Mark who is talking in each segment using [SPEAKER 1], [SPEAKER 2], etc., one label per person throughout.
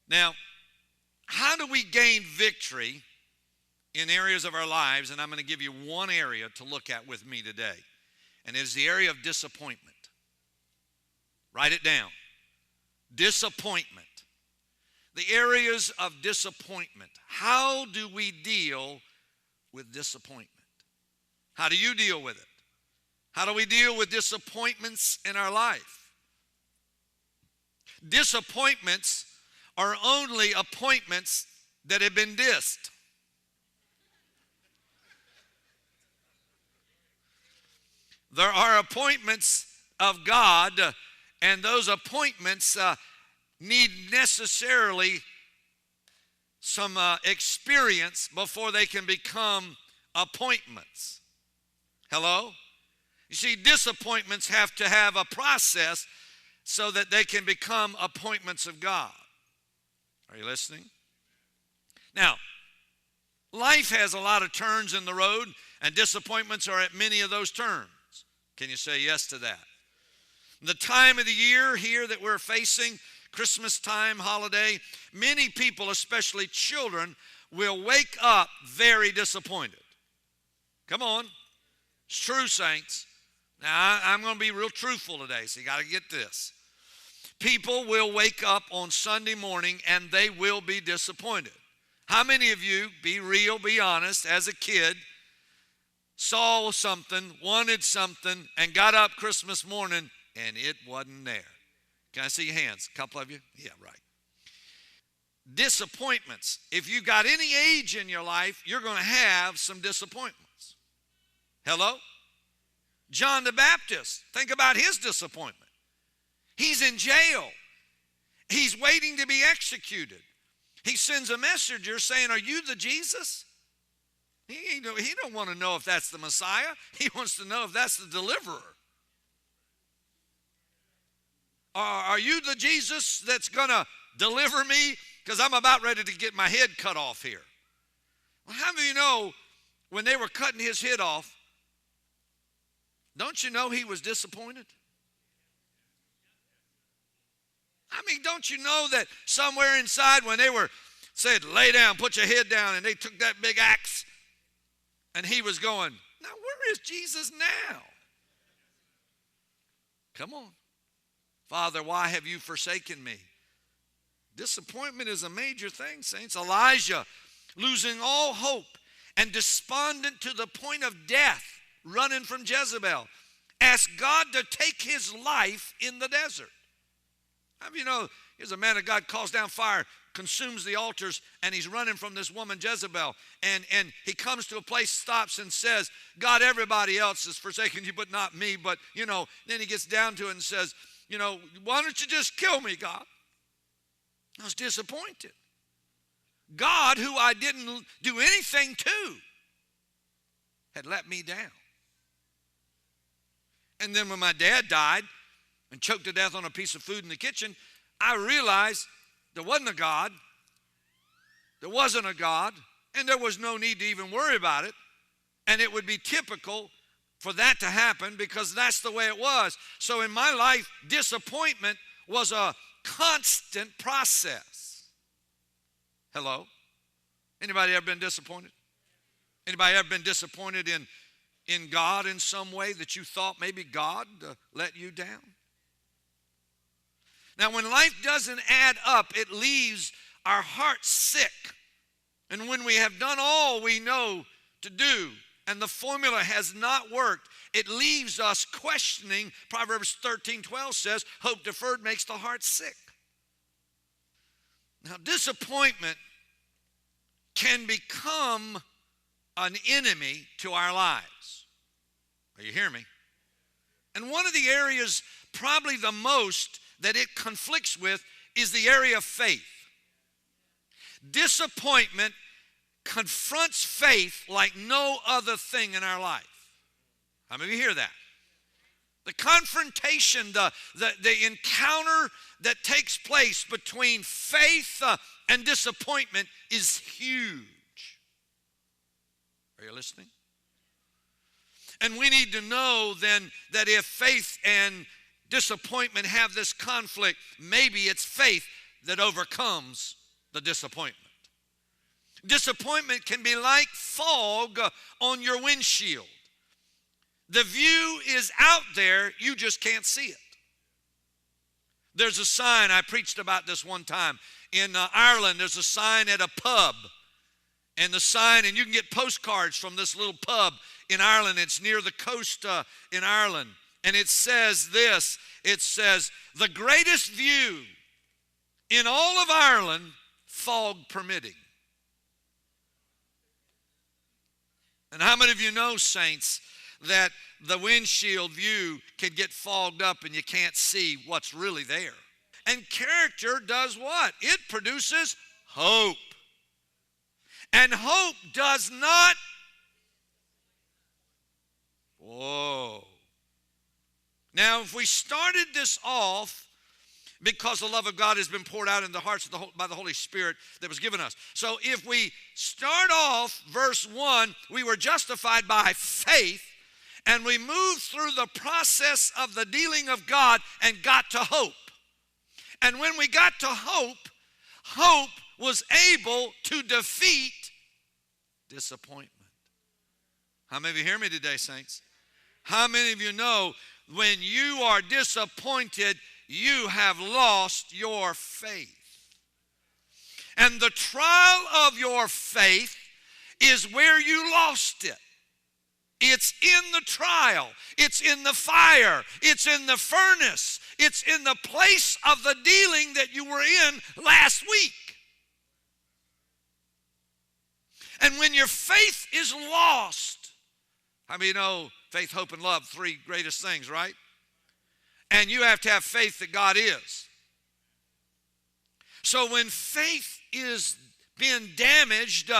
[SPEAKER 1] Now, how do we gain victory in areas of our lives? And I'm going to give you one area to look at with me today, and it is the area of disappointment. Write it down. Disappointment. The areas of disappointment. How do we deal with disappointment? How do you deal with it? How do we deal with disappointments in our life? Disappointments are only appointments that have been dissed. There are appointments of God, and those appointments need necessarily some experience before they can become appointments. Hello? You see, disappointments have to have a process so that they can become appointments of God. Are you listening? Now, life has a lot of turns in the road, and disappointments are at many of those turns. Can you say yes to that? The time of the year here that we're facing, Christmas time, holiday, many people, especially children, will wake up very disappointed. Come on. It's true, saints. Now, I'm going to be real truthful today, so you got to get this. People will wake up on Sunday morning and they will be disappointed. How many of you, be real, be honest, as a kid, saw something, wanted something, and got up Christmas morning and it wasn't there? Can I see your hands? A couple of you? Yeah, right. Disappointments. If you got any age in your life, you're going to have some disappointments. Hello? John the Baptist, think about his disappointment. He's in jail. He's waiting to be executed. He sends a messenger saying, "Are you the Jesus?" He don't want to know if that's the Messiah. He wants to know if that's the deliverer. Are you the Jesus that's going to deliver me? Because I'm about ready to get my head cut off here. Well, how many of you know when they were cutting his head off, don't you know he was disappointed? I mean, don't you know that somewhere inside when they were said, "Lay down, put your head down," and they took that big axe, and he was going, "Now where is Jesus now? Come on. Father, why have you forsaken me?" Disappointment is a major thing, saints. Elijah, losing all hope and despondent to the point of death, running from Jezebel, asked God to take his life in the desert. How many of you know, here's a man of God, calls down fire, consumes the altars, and he's running from this woman Jezebel. And he comes to a place, stops and says, "God, everybody else has forsaken you, but not me." But, then he gets down to it and says, "Why don't you just kill me, God?" I was disappointed. God, who I didn't do anything to, had let me down. And then when my dad died and choked to death on a piece of food in the kitchen, I realized there wasn't a God. There wasn't a God, and there was no need to even worry about it. And it would be typical for that to happen because that's the way it was. So in my life, disappointment was a constant process. Hello? Anybody ever been disappointed? Anybody ever been disappointed in God in some way that you thought maybe God let you down? Now, when life doesn't add up, it leaves our hearts sick. And when we have done all we know to do, and the formula has not worked, it leaves us questioning. Proverbs 13:12 says, "Hope deferred makes the heart sick." Now, disappointment can become an enemy to our lives. Are you hearing me? And one of the areas, probably the most, that it conflicts with is the area of faith. Disappointment confronts faith like no other thing in our life. How many of you hear that? The confrontation, the encounter that takes place between faith and disappointment is huge. Are you listening? And we need to know then that if faith and disappointment have this conflict, maybe it's faith that overcomes the disappointment. Disappointment can be like fog on your windshield. The view is out there, you just can't see it. There's a sign, I preached about this one time. In Ireland, there's a sign at a pub. And the sign, and you can get postcards from this little pub in Ireland. It's near the coast in Ireland. And it says this, it says, the greatest view in all of Ireland, fog permitting. And how many of you know, saints, that the windshield view can get fogged up and you can't see what's really there? And character does what? It produces hope. And hope does not, whoa. Now, if we started this off, because the love of God has been poured out in the hearts by the Holy Spirit that was given us. So if we start off verse 1, we were justified by faith, and we moved through the process of the dealing of God and got to hope. And when we got to hope, hope was able to defeat disappointment. How many of you hear me today, saints? How many of you know when you are disappointed, you have lost your faith? And the trial of your faith is where you lost it. It's in the trial. It's in the fire. It's in the furnace. It's in the place of the dealing that you were in last week. And when your faith is lost, how many know faith, hope, and love, three greatest things, right? And you have to have faith that God is. So when faith is being damaged,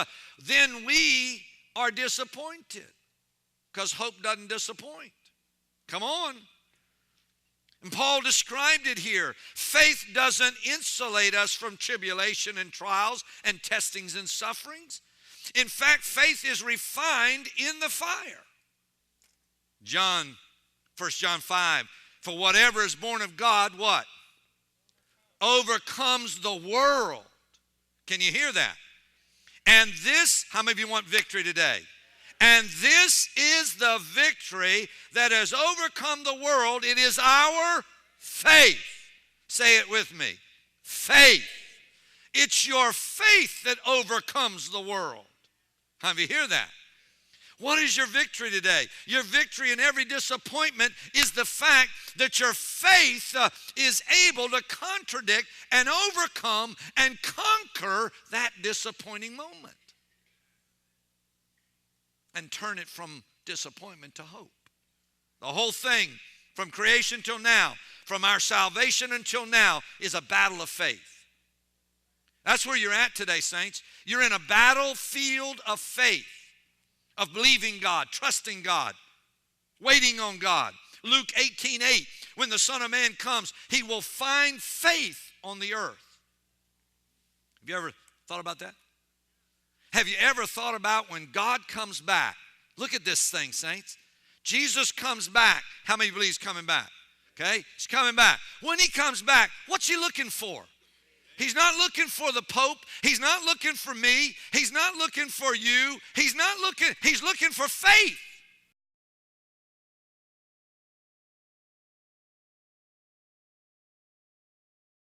[SPEAKER 1] then we are disappointed. Because hope doesn't disappoint. Come on. And Paul described it here. Faith doesn't insulate us from tribulation and trials and testings and sufferings. In fact, faith is refined in the fire. 1 John 5, for whatever is born of God, what? Overcomes the world. Can you hear that? And this, how many of you want victory today? And this is the victory that has overcome the world. It is our faith. Say it with me. Faith. It's your faith that overcomes the world. How many of you hear that? What is your victory today? Your victory in every disappointment is the fact that your faith is able to contradict and overcome and conquer that disappointing moment. And turn it from disappointment to hope. The whole thing, from creation till now, from our salvation until now, is a battle of faith. That's where you're at today, saints. You're in a battlefield of faith, of believing God, trusting God, waiting on God. Luke 18:8, when the Son of Man comes, he will find faith on the earth. Have you ever thought about that? Have you ever thought about when God comes back? Look at this thing, saints. Jesus comes back. How many believe he's coming back? Okay, he's coming back. When he comes back, what's he looking for? He's not looking for the Pope. He's not looking for me. He's not looking for you. He's looking for faith.